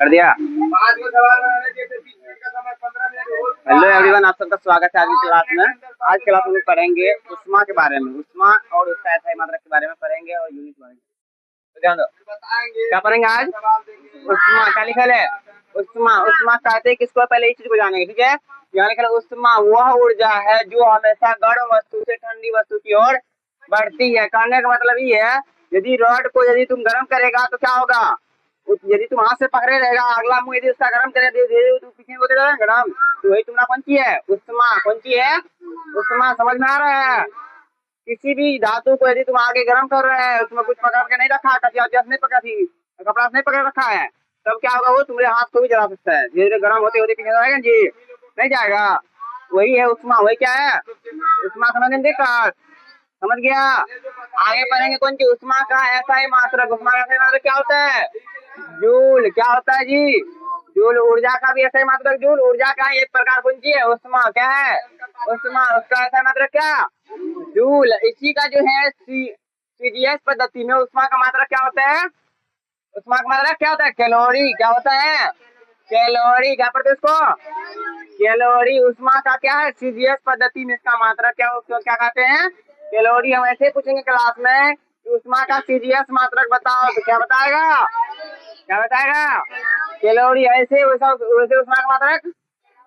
कर दिया। 5 सवाल बनाने जैसे 20 मिनट का समय 15 मिनट। हेलो एवरीवन, आप सबका स्वागत है आज की क्लास में। आज क्लास में पढ़ेंगे उष्मा के बारे में, उष्मा और उसका एसआई मात्रक के बारे में पढ़ेंगे और यूनिट पढ़ेंगे। तो ध्यान दो, क्या पढ़ेंगे आज? उष्मा। क्या लिखा है? उष्मा। उष्मा कहते हैं किसको? पहले इस चीज को जानेंगे, ठीक है। यहाँ लिखा है उष्मा वह ऊर्जा है जो हमेशा गर्म वस्तु से ठंडी वस्तु की ओर बढ़ती है। कहने का मतलब ये है, यदि रॉड को यदि तुम गर्म करेगा तो क्या होगा? यदि तुम हाथ से पकड़े रहेगा, अगला मुंह यदि उसका गर्म करे धीरे तुम पीछे होते जाएगा गरम, तो वही तुम्हारा कौन सी है? उष्मा। कौन सी है? उष्मा। समझ में आ रहा है? किसी भी धातु को यदि तुम आगे गर्म कर रहे हैं, उसमें कुछ पकड़ के नहीं रखा, नहीं पकड़ा थी, कपड़ा नहीं पकड़ रखा है, तब क्या होगा? वो तुम्हारे हाथ को भी जला सकता है। धीरे धीरे गर्म होते होते पीछे जाएगा जी, नहीं जाएगा। वही है उष्मा। वही क्या है? उष्मा। समझ देखा? समझ गया? आगे पढ़ेंगे कौन सी? उष्मा का एसआई मात्रक। उष्मा का एसआई मात्रक क्या होता है? जूल। क्या होता है जी? जूल। ऊर्जा का भी एसआई मात्रक जूल। ऊर्जा का एक प्रकार कौन सी है? उष्मा। क्या है? उष्मा। उसका एसआई मात्रक क्या? जूल। इसी का जो है सीजीएस पद्धति में उष्मा का मात्रक क्या होता है? उष्मा का मात्रक क्या होता है? कैलोरी। क्या होता है? कैलोरी। क्या पढ़ते इसको? कैलोरी। उष्मा का क्या है? सीजीएस पद्धति में इसका मात्रक क्या क्या कहते हैं? कैलोरी। हम ऐसे पूछेंगे क्लास में कि उष्मा का सीजीएस मात्रक बताओ, तो क्या बताएगा? क्या बताएगा? कैलोरी। ऐसे वैसे उष्मा का मात्रक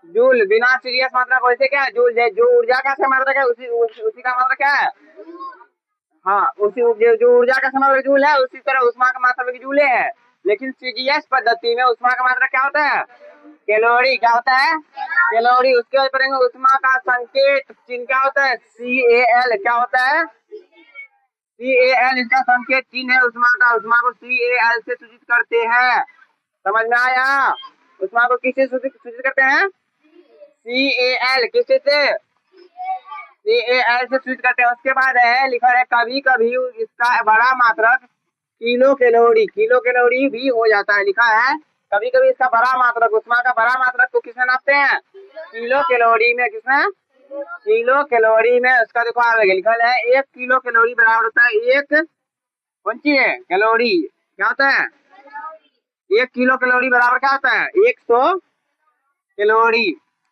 जूल। बिना सीजीएस मात्रक वैसे क्या है? जूल। जो ऊर्जा का मात्रक है उसी का मात्रक क्या है? हाँ, उसी जो ऊर्जा का मात्रक जूल है, उसी तरह उष्मा का मात्रक जूल है। लेकिन सीजीएस पद्धति में उष्मा का मात्रक क्या होता है? कैलोरी। क्या होता है? कैलोरी। उसके बाद पढ़ेंगे उष्मा का संकेत चिन्ह क्या होता है? CAL। क्या होता है? CAL। इसका संकेत चिन्ह है उष्मा का। उष्मा को CAL से सूचित करते हैं। समझ में आया? उष्मा को किससे सूचित करते हैं? CAL। किससे? CAL से सूचित करते हैं। उसके बाद है लिखा है कभी कभी इसका बड़ा मात्रक किलो कैलोरी। किलो कैलोरी भी हो जाता है, लिखा है कभी कभी इसका बड़ा मात्रक। उष्मा का बड़ा मात्रक को किसमें नापते हैं? किलो कैलोरी में। किसमें? किलो कैलोरी में। उसका देखो आगे लिखा है 1 किलो कैलोरी बराबर होता है एक कौन सी है? कैलोरी। क्या होता है? 1 किलो कैलोरी बराबर क्या होता है? 100 कैलोरी।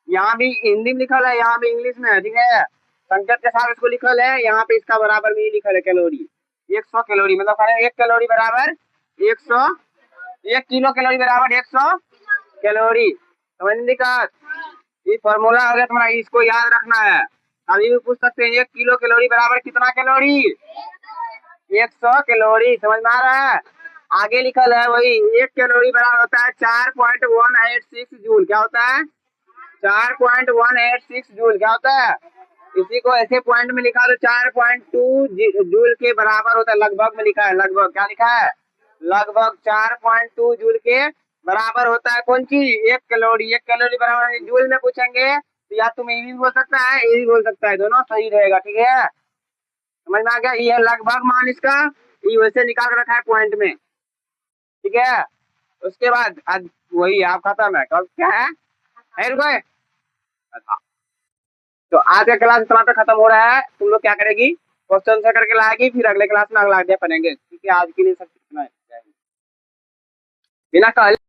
यहाँ भी हिंदी में लिखल है, यहाँ भी इंग्लिश में है, ठीक है। संकेत के साथ इसको लिखल है, यहाँ पे इसका बराबर में लिखल है कैलोरी। 100 कैलोरी मतलब 1 कैलोरी बराबर 100। 1 किलो कैलोरी बराबर 100 कैलोरी। समझ में दिक्कत? ये फॉर्मूला हो गया तुम्हारा, इसको याद रखना है। अभी भी पूछ सकते हैं 1 किलो कैलोरी बराबर कितना कैलोरी? 100 कैलोरी। समझ में आ रहा है? आगे लिखल है वही 1 कैलोरी बराबर होता है 4.186 जूल। क्या होता है? 4.186 जूल। क्या होता है? इसी को ऐसे पॉइंट में लिखा तो 4.2 जूल के बराबर होता है। लगभग में लिखा है, लगभग। क्या लिखा है? लगभग 4.2 जूल के बराबर होता है। कौन सी? 1 कैलोरी। 1 कैलोरी बराबर जूल में पूछेंगे तो या तुम ये भी बोल सकता है, ये भी बोल सकता है, दोनों सही रहेगा, ठीक है। समझ में आ गया? ये लगभग मान इसका ये वैसे निकाल रखा है पॉइंट में, ठीक है। उसके बाद आज वही आप खत्म है। कब क्या है रुको। अच्छा, तो आज का क्लास इतना पे खत्म हो रहा है। तुम लोग क्या करेगी? क्वेश्चन से करके लाएगी, फिर अगले क्लास में अगला अध्याय पढ़ेंगे, ठीक है। आज के लिए सब इतना है। बिना